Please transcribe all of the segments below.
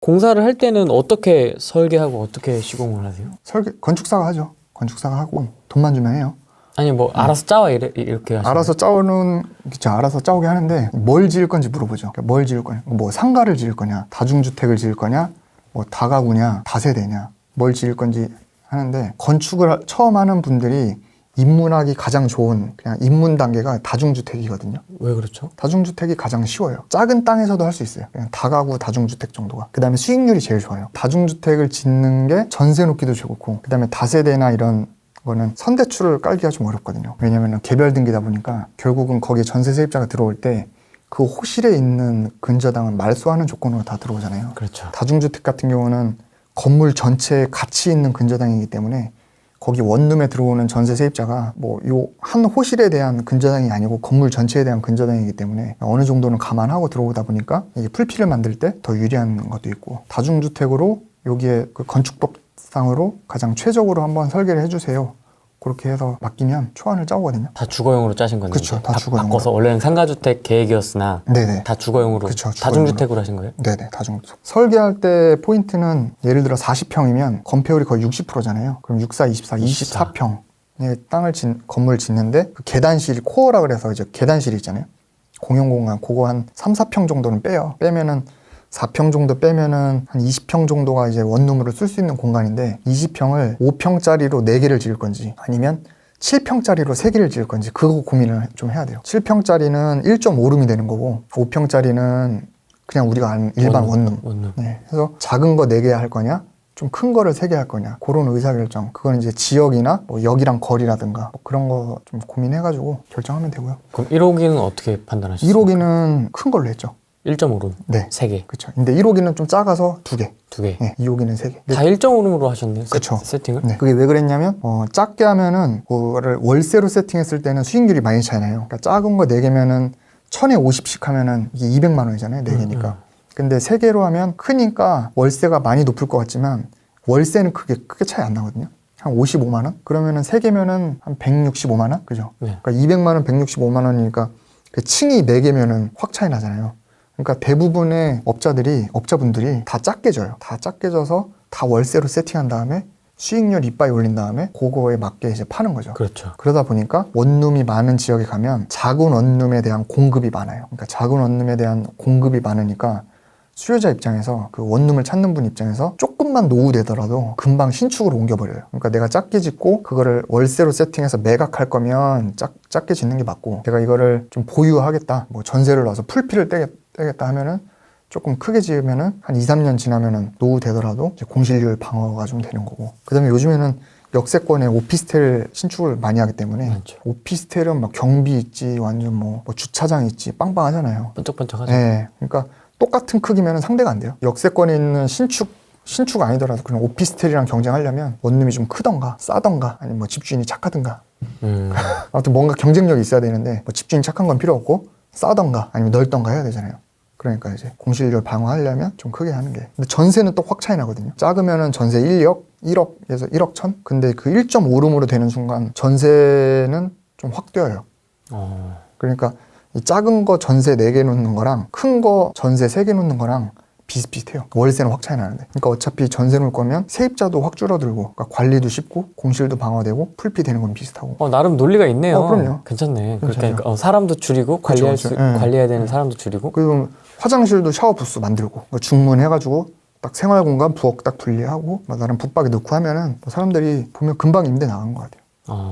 공사를 할 때는 어떻게 설계하고 어떻게 시공을 하세요? 건축사가 하죠. 건축사가 하고 돈만 주면 해요. 아니 뭐 알아서 짜와 이렇게 하시나요? 알아서 짜오는 그쵸, 알아서 짜오게 하는데 뭘 지을 건지 물어보죠. 그러니까 뭘 지을 거냐, 뭐 상가를 지을 거냐, 다중주택을 지을 거냐, 뭐 다가구냐, 다세대냐, 뭘 지을 건지 하는데 건축을 처음 하는 분들이 입문하기 가장 좋은 그냥 입문 단계가 다중주택이거든요. 왜 그렇죠? 다중주택이 가장 쉬워요. 작은 땅에서도 할 수 있어요. 그냥 다가구 다중주택 정도가. 그 다음에 수익률이 제일 좋아요. 다중주택을 짓는 게 전세 놓기도 좋고, 그 다음에 다세대나 이런 거는 선대출을 깔기가 좀 어렵거든요. 왜냐면 개별 등기다 보니까 결국은 거기에 전세 세입자가 들어올 때 그 호실에 있는 근저당은 말소하는 조건으로 다 들어오잖아요. 그렇죠. 다중주택 같은 경우는 건물 전체에 가치 있는 근저당이기 때문에 거기 원룸에 들어오는 전세 세입자가 뭐 요 한 호실에 대한 근저당이 아니고 건물 전체에 대한 근저당이기 때문에 어느 정도는 감안하고 들어오다 보니까 이게 풀피를 만들 때 더 유리한 것도 있고, 다중주택으로 여기에 그 건축법상으로 가장 최적으로 한번 설계를 해주세요. 그렇게 해서 맡기면 초안을 짜오거든요. 다 주거용으로 짜신 거네요. 그쵸, 다 주거용으로. 바꿔서 원래는 상가주택 계획이었으나 네네. 다 주거용으로, 그쵸, 주거용으로. 다중주택으로 하신 거예요? 네네, 다중주택. 설계할 때 포인트는 예를 들어 40평이면 건폐율이 거의 60%잖아요. 그럼 64, 24, 24평의 건물 짓는데 그 계단실, 코어라 그래서 이제 계단실이 있잖아요. 공용공간, 그거 한 3, 4평 정도는 빼요. 빼면은 4평 정도 빼면은 한 20평 정도가 이제 원룸으로 쓸 수 있는 공간인데, 20평을 5평짜리로 4개를 지을 건지 아니면 7평짜리로 3개를 지을 건지 그거 고민을 좀 해야 돼요. 7평짜리는 1.5룸이 되는 거고 5평짜리는 그냥 우리가 아는 일반 원룸. 네, 그래서 작은 거 4개 할 거냐, 좀 큰 거를 3개 할 거냐, 그런 의사결정. 그건 이제 지역이나 뭐 역이랑 거리라든가 뭐 그런 거 좀 고민해가지고 결정하면 되고요. 그럼 1호기는 어떻게 판단하셨어요? 1호기는 큰 걸로 했죠. 1.5룸? 네. 3개? 그쵸. 근데 1호기는 좀 작아서 2개. 2개? 네, 2호기는 3개. 다 1.5룸으로 하셨네요? 그쵸. 세팅을? 네. 그게 왜 그랬냐면 작게 하면은 그거를 월세로 세팅했을 때는 수익률이 많이 차이나요. 그러니까 작은 거 4개면은 1000에 50씩 하면은 이게 200만 원이잖아요. 4개니까. 근데 3개로 하면 크니까 월세가 많이 높을 것 같지만 월세는 크게 차이 안 나거든요. 한 55만 원? 그러면은 3개면은 한 165만 원? 그죠? 네. 그러니까 200만 원, 165만 원이니까 그 층이 4개면은 확 차이 나잖아요. 그러니까 대부분의 업자분들이 다 작게 져요. 다 작게 져서 다 월세로 세팅한 다음에 수익률 이빠이 올린 다음에 그거에 맞게 이제 파는 거죠. 그렇죠. 그러다 보니까 원룸이 많은 지역에 가면 작은 원룸에 대한 공급이 많아요. 그러니까 작은 원룸에 대한 공급이 많으니까 수요자 입장에서, 그 원룸을 찾는 분 입장에서 조금만 노후되더라도 금방 신축으로 옮겨버려요. 그러니까 내가 작게 짓고 그거를 월세로 세팅해서 매각할 거면 작게 짓는 게 맞고, 내가 이거를 좀 보유하겠다, 뭐 전세를 놔서 풀피를 떼겠다 하면은 조금 크게 지으면은 한 2, 3년 지나면은 노후되더라도 이제 공실률 방어가 좀 되는 거고, 그 다음에 요즘에는 역세권에 오피스텔 신축을 많이 하기 때문에 맞죠. 오피스텔은 막 경비 있지, 완전 뭐 주차장 있지, 빵빵하잖아요. 번쩍번쩍하죠. 네, 그러니까 똑같은 크기면 상대가 안 돼요. 역세권에 있는 신축 아니더라도 그냥 오피스텔이랑 경쟁하려면 원룸이 좀 크던가 싸던가 아니면 뭐 집주인이 착하든가 아무튼 뭔가 경쟁력이 있어야 되는데, 뭐 집주인이 착한 건 필요 없고 싸던가 아니면 넓던가 해야 되잖아요. 그러니까 이제 공실률 방어하려면 좀 크게 하는 게. 근데 전세는 또 확 차이 나거든요. 작으면은 전세 1억에서 1억 천? 근데 그 1.5룸으로 되는 순간 전세는 좀 확 뛰어요. 그러니까 이 작은 거 전세 4개 놓는 거랑 큰 거 전세 3개 놓는 거랑 비슷비슷해요. 월세는 확 차이 나는데. 그러니까 어차피 전세 놓을 거면 세입자도 확 줄어들고, 그러니까 관리도 쉽고 공실도 방어되고 풀피 되는 건 비슷하고. 나름 논리가 있네요. 그럼요. 괜찮네. 괜찮죠. 그러니까 사람도 줄이고 그렇죠. 관리해야 되는 사람도 줄이고. 그리고 화장실도 샤워 부스 만들고 중문해가지고 딱 생활공간 부엌 딱 분리하고 나름 붙박이 넣고 하면은 사람들이 보면 금방 임대 나간 것 같아요.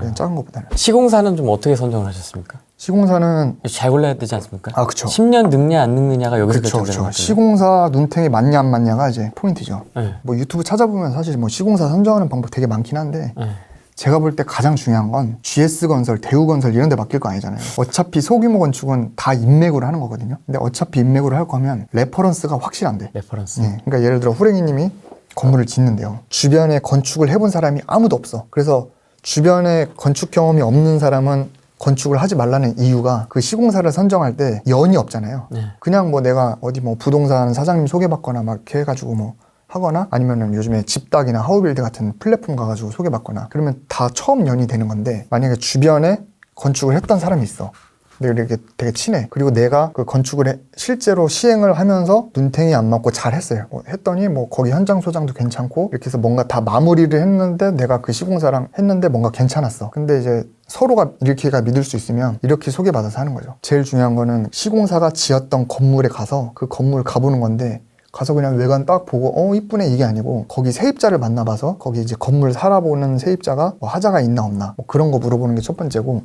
그냥 작은 것보다는. 시공사는 좀 어떻게 선정을 하셨습니까? 시공사는 잘 골라야 되지 않습니까? 그쵸. 10년 늙냐 안 늙느냐가 여기서 결정되는 것 같아요. 시공사 눈탱이 맞냐 안 맞냐가 이제 포인트죠. 네. 뭐 유튜브 찾아보면 사실 뭐 시공사 선정하는 방법 되게 많긴 한데, 네. 제가 볼 때 가장 중요한 건 GS건설, 대우건설 이런 데 맡길 거 아니잖아요. 어차피 소규모 건축은 다 인맥으로 하는 거거든요. 근데 어차피 인맥으로 할 거면 레퍼런스가 확실한데. 레퍼런스. 네. 그러니까 예를 들어 후랭이님이 건물을 짓는데요. 주변에 건축을 해본 사람이 아무도 없어. 그래서 주변에 건축 경험이 없는 사람은 건축을 하지 말라는 이유가, 그 시공사를 선정할 때 연이 없잖아요. 네. 그냥 뭐 내가 어디 뭐 부동산 사장님 소개받거나 막 이렇게 해가지고 뭐 하거나, 아니면은 요즘에 집닥이나 하우빌드 같은 플랫폼 가가지고 소개받거나, 그러면 다 처음 연이 되는 건데, 만약에 주변에 건축을 했던 사람이 있어. 근데 이렇게 되게 친해. 그리고 내가 그 건축을 실제로 시행을 하면서 눈탱이 안 맞고 잘 했어요. 했더니 뭐 거기 현장 소장도 괜찮고 이렇게 해서 뭔가 다 마무리를 했는데 내가 그 시공사랑 했는데 뭔가 괜찮았어. 근데 이제 서로가 이렇게가 믿을 수 있으면 이렇게 소개받아서 하는 거죠. 제일 중요한 거는 시공사가 지었던 건물에 가서 그 건물 가보는 건데 가서 그냥 외관 딱 보고 이쁘네 이게 아니고 거기 세입자를 만나봐서 거기 이제 건물 살아보는 세입자가 뭐 하자가 있나 없나 뭐 그런 거 물어보는 게 첫 번째고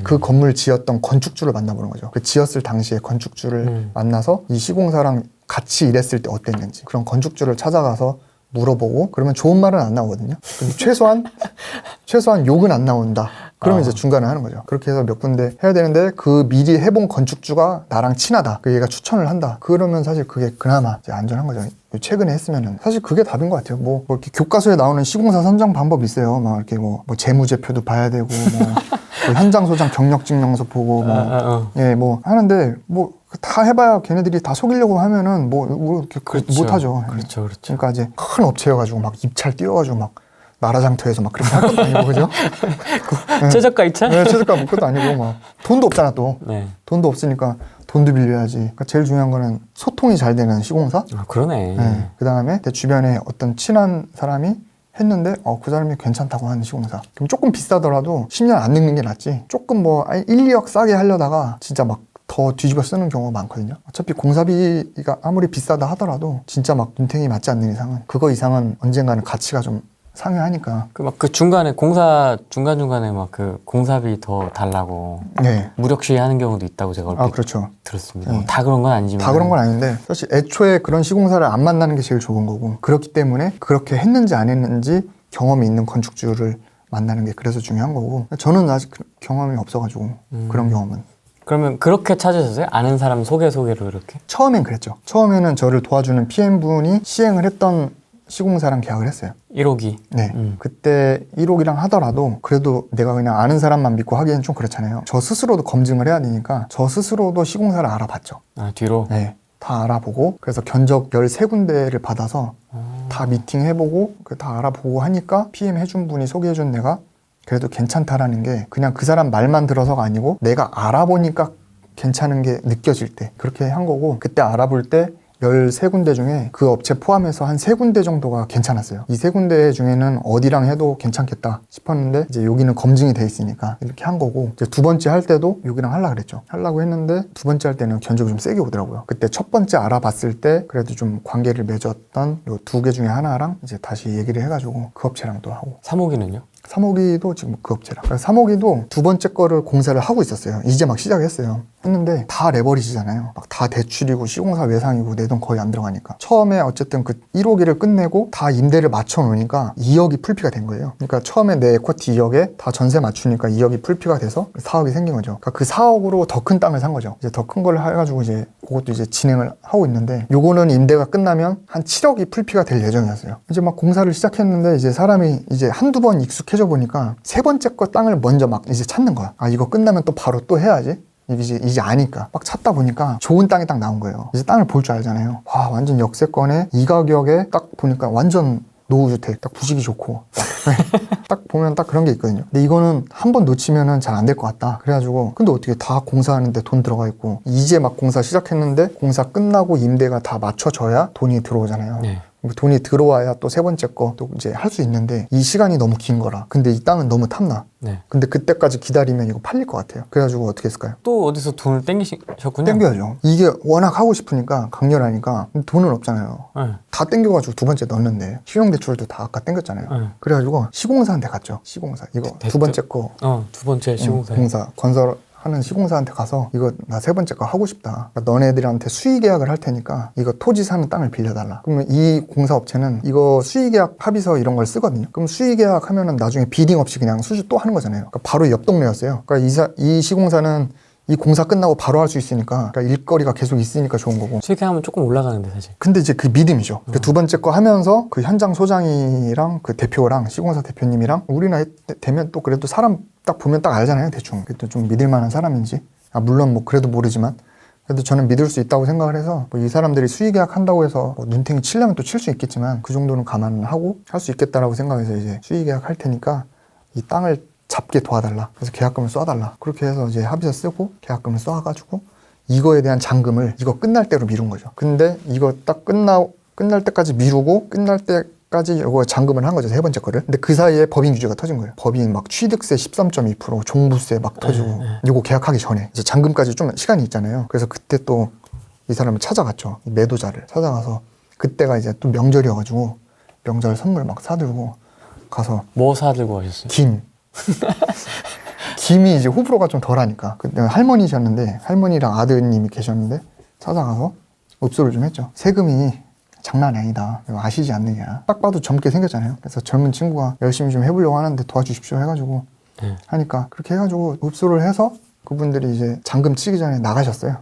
그 건물 지었던 건축주를 만나보는 거죠. 그 지었을 당시에 건축주를 만나서 이 시공사랑 같이 일했을 때 어땠는지 그런 건축주를 찾아가서 물어보고 그러면 좋은 말은 안 나오거든요. 근데 최소한 욕은 안 나온다. 그러면 이제 중간에 하는 거죠. 그렇게 해서 몇 군데 해야 되는데 그 미리 해본 건축주가 나랑 친하다. 그 얘가 추천을 한다. 그러면 사실 그게 그나마 이제 안전한 거죠. 최근에 했으면은 사실 그게 답인 것 같아요. 뭐 이렇게 교과서에 나오는 시공사 선정 방법이 있어요. 막 이렇게 뭐 재무제표도 봐야 되고 뭐 현장 소장 경력 증명서 보고 뭐 하는데 뭐 다 해봐야 걔네들이 다 속이려고 하면은 뭐 이렇게 그렇죠. 못하죠. 그렇죠. 그러니까 이제 큰 업체여가지고 막 입찰 띄워가지고 막 나라장터에서 막 그렇게 할 것도 아니고 그죠? 최저가 입찰? 네, 최저가 볼 것도 아니고 막 돈도 없잖아 또. 네. 돈도 없으니까 돈도 빌려야지. 그러니까 제일 중요한 거는 소통이 잘 되는 시공사. 그러네. 네. 그 다음에 내 주변에 어떤 친한 사람이 했는데 그 사람이 괜찮다고 하는 시공사. 그럼 조금 비싸더라도 10년 안 늙는 게 낫지. 조금 뭐 1, 2억 싸게 하려다가 진짜 막 더 뒤집어 쓰는 경우가 많거든요. 어차피 공사비가 아무리 비싸다 하더라도 진짜 막 눈탱이 맞지 않는 이상은 그거 이상은 언젠가는 가치가 좀 상회하니까. 그 중간에 중간중간에 막 그 공사비 더 달라고 네. 무력 시위하는 경우도 있다고 제가 얼핏 그렇죠. 들었습니다. 네. 다 그런 건 아니지만. 다 그런 건 아닌데 사실 애초에 그런 시공사를 안 만나는 게 제일 좋은 거고 그렇기 때문에 그렇게 했는지 안 했는지 경험이 있는 건축주를 만나는 게 그래서 중요한 거고 저는 아직 경험이 없어가지고 그런 경험은. 그러면 그렇게 찾으셨어요? 아는 사람 소개로 이렇게? 처음엔 그랬죠. 처음에는 저를 도와주는 PM분이 시행을 했던 시공사랑 계약을 했어요. 1호기. 네. 그때 1호기랑 하더라도 그래도 내가 그냥 아는 사람만 믿고 하기엔 좀 그렇잖아요. 저 스스로도 검증을 해야 되니까 저 스스로도 시공사를 알아봤죠. 뒤로? 네. 다 알아보고 그래서 견적 13군데를 받아서 다 미팅해보고 다 알아보고 하니까 PM 해준 분이 소개해준 내가 그래도 괜찮다라는 게 그냥 그 사람 말만 들어서가 아니고 내가 알아보니까 괜찮은 게 느껴질 때 그렇게 한 거고 그때 알아볼 때 13군데 중에 그 업체 포함해서 한 3군데 정도가 괜찮았어요. 이 3군데 중에는 어디랑 해도 괜찮겠다 싶었는데 이제 여기는 검증이 돼 있으니까 이렇게 한 거고 이제 두 번째 할 때도 여기랑 하려고 그랬죠. 하려고 했는데 두 번째 할 때는 견적이 좀 세게 오더라고요. 그때 첫 번째 알아봤을 때 그래도 좀 관계를 맺었던 요 2개 중에 하나랑 이제 다시 얘기를 해가지고 그 업체랑 또 하고 3호기는요? 3호기도 지금 그 업체랑 3호기도 두 번째 거를 공사를 하고 있었어요. 이제 막 시작했어요. 했는데 다 레버리지잖아요. 막 다 대출이고 시공사 외상이고 내 돈 거의 안 들어가니까 처음에 어쨌든 그 1호기를 끝내고 다 임대를 맞춰 놓으니까 2억이 풀피가 된 거예요. 그러니까 처음에 내 에쿼티 2억에 다 전세 맞추니까 2억이 풀피가 돼서 4억이 생긴 거죠. 그러니까 그 4억으로 더 큰 땅을 산 거죠. 이제 더 큰 걸 해가지고 이제 그것도 이제 진행을 하고 있는데 요거는 임대가 끝나면 한 7억이 풀피가 될 예정이었어요. 이제 막 공사를 시작했는데 이제 사람이 이제 한두 번 익숙해져 보니까 세 번째 거 땅을 먼저 막 이제 찾는 거야. 이거 끝나면 또 바로 또 해야지. 이제 아니까 막 찾다 보니까 좋은 땅이 딱 나온 거예요. 이제 땅을 볼 줄 알잖아요. 와, 완전 역세권에 이 가격에 딱 보니까 완전 노후주택, 딱 부식이 좋고 딱 보면 딱 그런 게 있거든요. 근데 이거는 한 번 놓치면은 잘 안 될 것 같다. 그래가지고 근데 어떻게 다 공사하는데 돈 들어가 있고 이제 막 공사 시작했는데 공사 끝나고 임대가 다 맞춰져야 돈이 들어오잖아요. 네. 돈이 들어와야 또 세 번째 거 또 이제 할 수 있는데 이 시간이 너무 긴 거라. 근데 이 땅은 너무 탐나. 네. 근데 그때까지 기다리면 이거 팔릴 것 같아요. 그래가지고 어떻게 했을까요? 또 어디서 돈을 땡기셨군요? 땡겨야죠. 이게 워낙 하고 싶으니까 강렬하니까 돈은 없잖아요. 네. 다 땡겨가지고 두 번째 넣었는데 신용대출도 다 아까 땡겼잖아요. 네. 그래가지고 시공사한테 갔죠. 시공사 이거 두 번째 거 두 번째 시공사. 공사 건설하는 시공사한테 가서 이거 나 세 번째 거 하고 싶다. 그러니까 너네들한테 수의계약을 할 테니까 이거 토지 사는 땅을 빌려달라. 그러면 이 공사업체는 이거 수의계약 합의서 이런 걸 쓰거든요. 그럼 수의계약 하면은 나중에 비딩 없이 그냥 수주 또 하는 거잖아요. 그러니까 바로 옆 동네였어요. 그러니까 이 시공사는 이 공사 끝나고 바로 할 수 있으니까 그러니까 일거리가 계속 있으니까 좋은 거고. 수익하면 조금 올라가는데 사실. 근데 이제 그 믿음이죠. 그 두 번째 거 하면서 그 현장 소장이랑 그 대표랑 시공사 대표님이랑 우리 나이 되면 또 그래도 사람 딱 보면 딱 알잖아요. 대충. 그래도 좀 믿을 만한 사람인지. 물론 뭐 그래도 모르지만 그래도 저는 믿을 수 있다고 생각을 해서 뭐 이 사람들이 수의계약 한다고 해서 뭐 눈탱이 치려면 또 칠 수 있겠지만 그 정도는 감안하고 할 수 있겠다라고 생각해서 이제 수의계약 할 테니까 이 땅을 잡게 도와달라. 그래서 계약금을 쏴달라. 그렇게 해서 이제 합의서 쓰고 계약금을 쏴가지고 이거에 대한 잔금을 이거 끝날 때로 미룬 거죠. 근데 이거 딱 끝날 때까지 미루고 끝날 때까지 이거 잔금을 한 거죠. 세 번째 거를. 근데 그 사이에 법인 규제가 터진 거예요. 법인 막 취득세 13.2%, 종부세 막 터지고 이거 계약하기 전에 이제 잔금까지 좀 시간이 있잖아요. 그래서 그때 또 이 사람을 찾아갔죠. 이 매도자를 찾아가서 그때가 이제 또 명절이어가지고 명절 선물 막 사들고 가서 뭐 사들고 가셨어요? 김. 김이 이제 호불호가 좀 덜하니까. 그때 할머니셨는데 할머니랑 아드님이 계셨는데 찾아가서 읍소를 좀 했죠. 세금이 장난이 아니다. 이거 아시지 않느냐. 딱 봐도 젊게 생겼잖아요. 그래서 젊은 친구가 열심히 좀 해보려고 하는데 도와주십시오 해가지고 하니까 그렇게 해가지고 읍소를 해서 그분들이 이제 잔금 치기 전에 나가셨어요.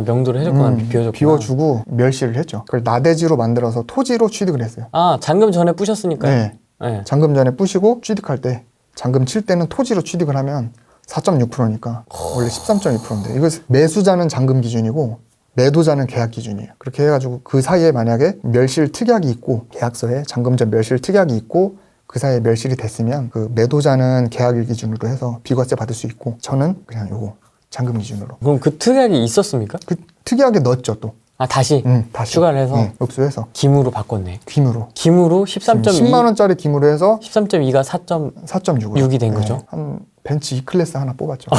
명도를 해줬구나. 비워줬구나. 비워주고 멸시를 했죠. 그걸 나대지로 만들어서 토지로 취득을 했어요. 잔금 전에 부셨으니까요. 네. 네. 잔금 전에 부시고 취득할 때 잔금 칠 때는 토지로 취득을 하면 4.6%니까 원래 13.2%인데 이거 매수자는 잔금 기준이고 매도자는 계약 기준이에요. 그렇게 해가지고 그 사이에 만약에 멸실 특약이 있고 계약서에 잔금전 멸실 특약이 있고 그 사이에 멸실이 됐으면 그 매도자는 계약일 기준으로 해서 비과세 받을 수 있고 저는 그냥 요거 잔금 기준으로. 그럼 그 특약이 있었습니까? 그 특이하게 넣었죠 또. 다시 추가를 해서 읍소해서 김으로 바꿨네. 김으로 13.2 10만 원짜리 김으로 해서 13.2가 4.6이 된 거죠. 한 벤츠 E클래스 하나 뽑았죠.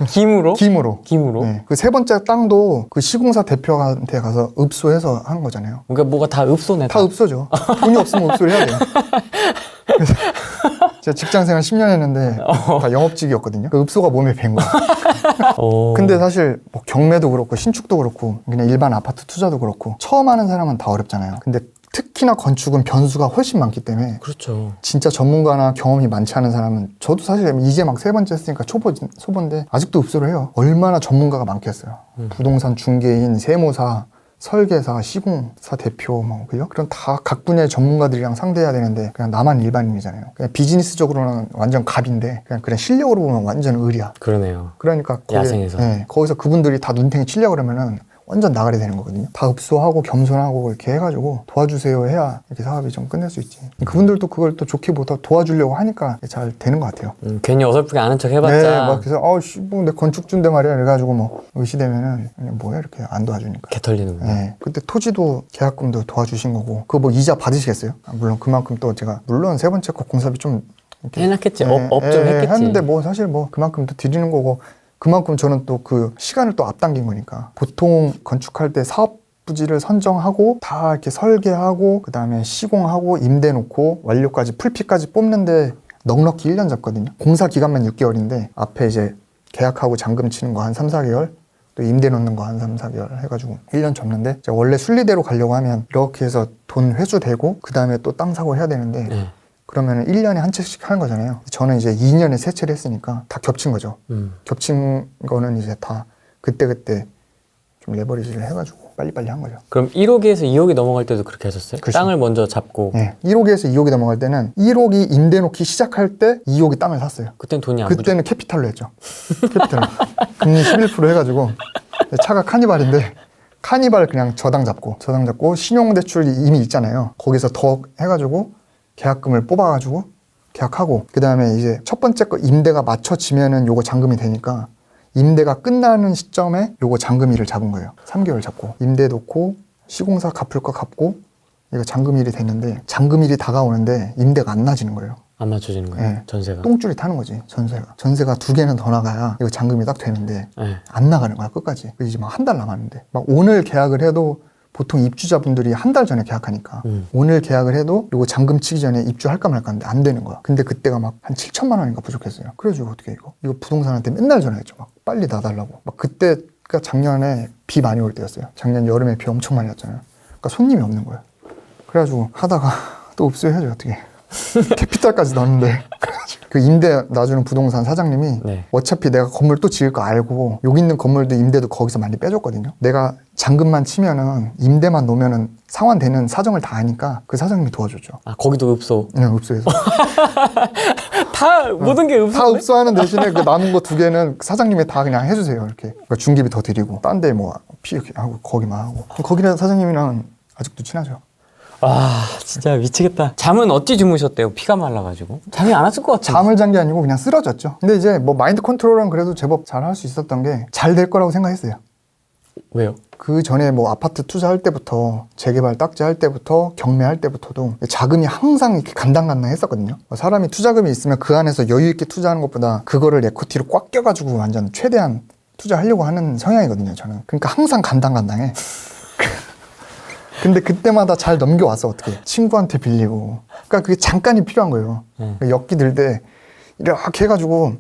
김으로? 김으로. 네. 그 세 번째 땅도 그 시공사 대표한테 가서 읍소해서 하는 거잖아요. 그러니까 뭐가 다 읍소네. 다 읍소죠. 돈이 없으면 읍소를 해야 돼요. 그래서 제가 직장생활 10년 했는데 다 영업직이었거든요. 그 읍소가 몸에 밴 거예요. 근데 사실 뭐 경매도 그렇고 신축도 그렇고 그냥 일반 아파트 투자도 그렇고 처음 하는 사람은 다 어렵잖아요. 근데 특히나 건축은 변수가 훨씬 많기 때문에 그렇죠. 진짜 전문가나 경험이 많지 않은 사람은 저도 사실 이제 막 세 번째 했으니까 초보인데 아직도 읍소를 해요. 얼마나 전문가가 많겠어요. 부동산 중개인, 세무사, 설계사, 시공사 대표 뭐 그죠? 그런 다 각 분야의 전문가들이랑 상대해야 되는데 그냥 나만 일반인이잖아요. 그냥 비즈니스적으로는 완전 갑인데 그냥 실력으로 보면 완전 을이야. 그러네요. 그러니까 야생에서. 거기서 그분들이 다 눈탱이 치려고 그러면은 완전 나가게 되는 거거든요. 다 읍소하고 겸손하고 이렇게 해가지고 도와주세요 해야 이렇게 사업이 좀 끝낼 수 있지. 그분들도 그걸 또 좋게 보다 도와주려고 하니까 잘 되는 것 같아요. 괜히 어설프게 아는 척 해봤자. 네, 막 그래서 뭐 내 건축주인데 말이야 그래가지고 뭐 의시되면은 그냥 뭐야 이렇게 안 도와주니까. 개 털리는구나. 네, 그때 토지도 계약금도 도와주신 거고 그거 뭐 이자 받으시겠어요? 물론 그만큼 또 제가 물론 세 번째 거 공사비 좀 해놨겠지. 업 좀 했겠지. 했는데 뭐 사실 뭐 그만큼 또 드리는 거고. 그만큼 저는 또 그 시간을 또 앞당긴 거니까 보통 건축할 때 사업 부지를 선정하고 다 이렇게 설계하고 그 다음에 시공하고 임대 놓고 완료까지 풀피까지 뽑는데 넉넉히 1년 잡거든요. 공사 기간만 6개월인데 앞에 이제 계약하고 잔금 치는 거 한 3, 4개월 또 임대 놓는 거 한 3, 4개월 해가지고 1년 접는데 원래 순리대로 가려고 하면 이렇게 해서 돈 회수되고 그 다음에 또 땅 사고 해야 되는데 그러면 1년에 한 채씩 하는 거잖아요. 저는 이제 2년에 3채를 했으니까 다 겹친 거죠. 겹친 거는 이제 다 그때그때 좀 레버리지를 해가지고 빨리빨리 한 거죠. 그럼 1억에서 2억이 넘어갈 때도 그렇게 하셨어요? 그렇죠. 땅을 먼저 잡고. 네. 1억에서 2억이 넘어갈 때는 1억이 임대 놓기 시작할 때 2억이 땅을 샀어요. 그때는 돈이 안 그때는 캐피탈로 했죠. 캐피탈로. 금리 11% 해가지고 차가 카니발인데 카니발 그냥 저당 잡고 신용대출이 이미 있잖아요. 거기서 더 해가지고 계약금을 뽑아가지고 계약하고 그 다음에 이제 첫 번째 거 임대가 맞춰지면은 요거 잔금이 되니까 임대가 끝나는 시점에 요거 잔금일을 잡은 거예요. 3개월 잡고 임대 놓고 시공사 갚을 거 갚고 이거 잔금일이 됐는데 잔금일이 다가오는데 임대가 안 나지는 거예요. 안 맞춰지는 거예요? 네. 전세가? 똥줄이 타는 거지 전세가 2개는 더 나가야 이거 잔금이 딱 되는데 네. 안 나가는 거야 끝까지. 이제 막 한 달 남았는데 막 오늘 계약을 해도 보통 입주자분들이 한 달 전에 계약하니까 오늘 계약을 해도 요거 잔금 치기 전에 입주할까 말까 하는데 안 되는 거야. 근데 그때가 막 한 7천만 원인가 부족했어요. 그래가지고 어떻게 이거 부동산한테 맨날 전화했죠. 막 빨리 놔달라고. 막 그때가 작년에 비 많이 올 때였어요. 작년 여름에 비 엄청 많이 왔잖아요. 그러니까 손님이 없는 거예요. 그래가지고 하다가 또 읍소해야죠 어떻게. 캐피탈까지 넣었는데 그 임대 놔주는 부동산 사장님이 네. 어차피 내가 건물 또 지을 거 알고 여기 있는 건물도 임대도 거기서 많이 빼줬거든요. 내가 잔금만 치면은 임대만 놓으면은 상환되는 사정을 다 아니까 그 사장님이 도와줬죠. 거기도 읍소? 네, 읍소에서. 다 모든 게 읍소? 다 읍소하는 대신에 그 남은 거 2개는 사장님이 다 그냥 해주세요. 이렇게 그러니까 중개비 더 드리고 딴 데 뭐 피 하고 거기만 하고 거기는 사장님이랑 아직도 친하죠. 아 진짜 미치겠다. 잠은 어찌 주무셨대요? 피가 말라가지고 잠이 안 왔을 것 같아요. 잠을 잔 게 아니고 그냥 쓰러졌죠. 근데 이제 뭐 마인드 컨트롤은 그래도 제법 잘 할 수 있었던 게 잘 될 거라고 생각했어요. 왜요? 그 전에 뭐 아파트 투자할 때부터 재개발 딱지할 때부터 경매할 때부터도 자금이 항상 이렇게 간당간당 했었거든요. 사람이 투자금이 있으면 그 안에서 여유 있게 투자하는 것보다 그거를 에코티로 꽉 껴가지고 완전 최대한 투자하려고 하는 성향이거든요, 저는. 그러니까 항상 간당간당해. 근데 그때마다 잘 넘겨왔어. 어떻게 친구한테 빌리고. 그러니까 그게 잠깐이 필요한 거예요. 엮기 들 때 이렇게 해가지고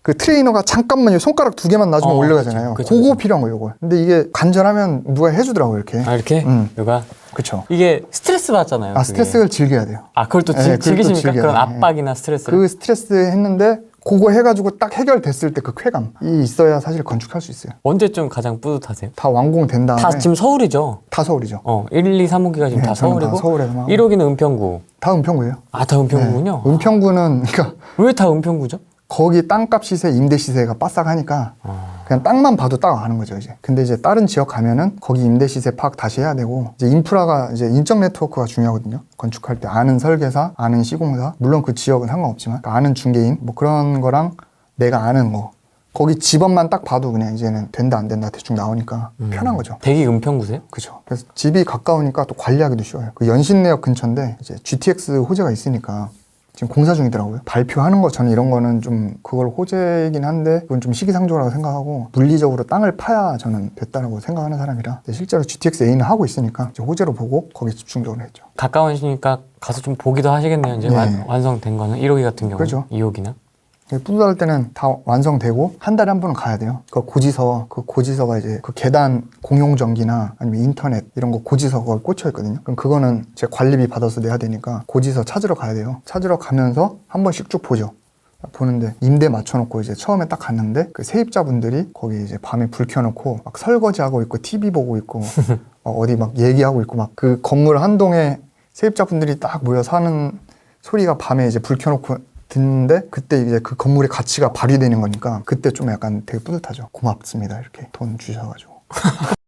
그 트레이너가 잠깐만 손가락 2개만 놔주면 올라가잖아요. 그거 필요한 거예요, 이거. 근데 이게 간절하면 누가 해주더라고요, 이렇게. 아 이렇게? 누가? 그쵸. 이게 스트레스 받잖아요. 아, 스트레스를 즐겨야 돼요. 아 그걸 또 네, 그걸 또 즐기십니까? 즐겨야 그런 돼요. 압박이나 스트레스. 그 스트레스 했는데 그거 해가지고 딱 해결됐을 때 그 쾌감이 있어야 사실 건축할 수 있어요. 언제쯤 가장 뿌듯하세요? 다 완공된 다음에. 다 지금 서울이죠? 다 서울이죠. 1, 2, 3호기가 지금 네, 다 저는 다 서울이고 서울에서만 하고. 1호기는 은평구. 다 은평구예요. 아 다 은평구군요. 네. 은평구는 그러니까 왜 다 은평구죠? 거기 땅값 시세, 임대 시세가 빠싹하니까 그냥 땅만 봐도 딱 아는 거죠, 이제. 근데 이제 다른 지역 가면은 거기 임대 시세 파악 다시 해야 되고, 이제 인프라가 이제 인적 네트워크가 중요하거든요. 건축할 때 아는 설계사, 아는 시공사, 물론 그 지역은 상관없지만 그러니까 아는 중개인 뭐 그런 거랑 내가 아는 거. 거기 집업만 딱 봐도 그냥 이제는 된다 안 된다 대충 나오니까 편한 거죠. 대기 은평구세요? 그죠. 그래서 집이 가까우니까 또 관리하기도 쉬워요. 그 연신내역 근처인데 이제 GTX 호재가 있으니까 지금 공사 중이더라고요. 발표하는 거 저는 이런 거는 좀 그걸 호재이긴 한데 그건 좀 시기상조라고 생각하고 물리적으로 땅을 파야 저는 됐다라고 생각하는 사람이라 실제로 GTX A는 하고 있으니까 이제 호재로 보고 거기에 집중적으로 했죠. 가까우시니까 가서 좀 보기도 하시겠네요. 이제 네. 완성된 거는 1호기 같은 경우는. 그렇죠. 2호기나. 뿌듯할 때는 다 완성되고 한 달에 한 번은 가야 돼요. 그 고지서가 이제 그 계단 공용 전기나 아니면 인터넷 이런 거 고지서가 꽂혀 있거든요. 그럼 그거는 제 관리비 받아서 내야 되니까 고지서 찾으러 가야 돼요. 찾으러 가면서 한 번씩 쭉 보죠. 보는데 임대 맞춰놓고 이제 처음에 딱 갔는데 그 세입자분들이 거기 이제 밤에 불 켜놓고 막 설거지하고 있고 TV 보고 있고 어디 막 얘기하고 있고 막 그 건물 한 동에 세입자분들이 딱 모여 사는 소리가 밤에 이제 불 켜놓고 듣는데 그때 이제 그 건물의 가치가 발휘되는 거니까 그때 좀 약간 되게 뿌듯하죠. 고맙습니다. 이렇게 돈 주셔가지고.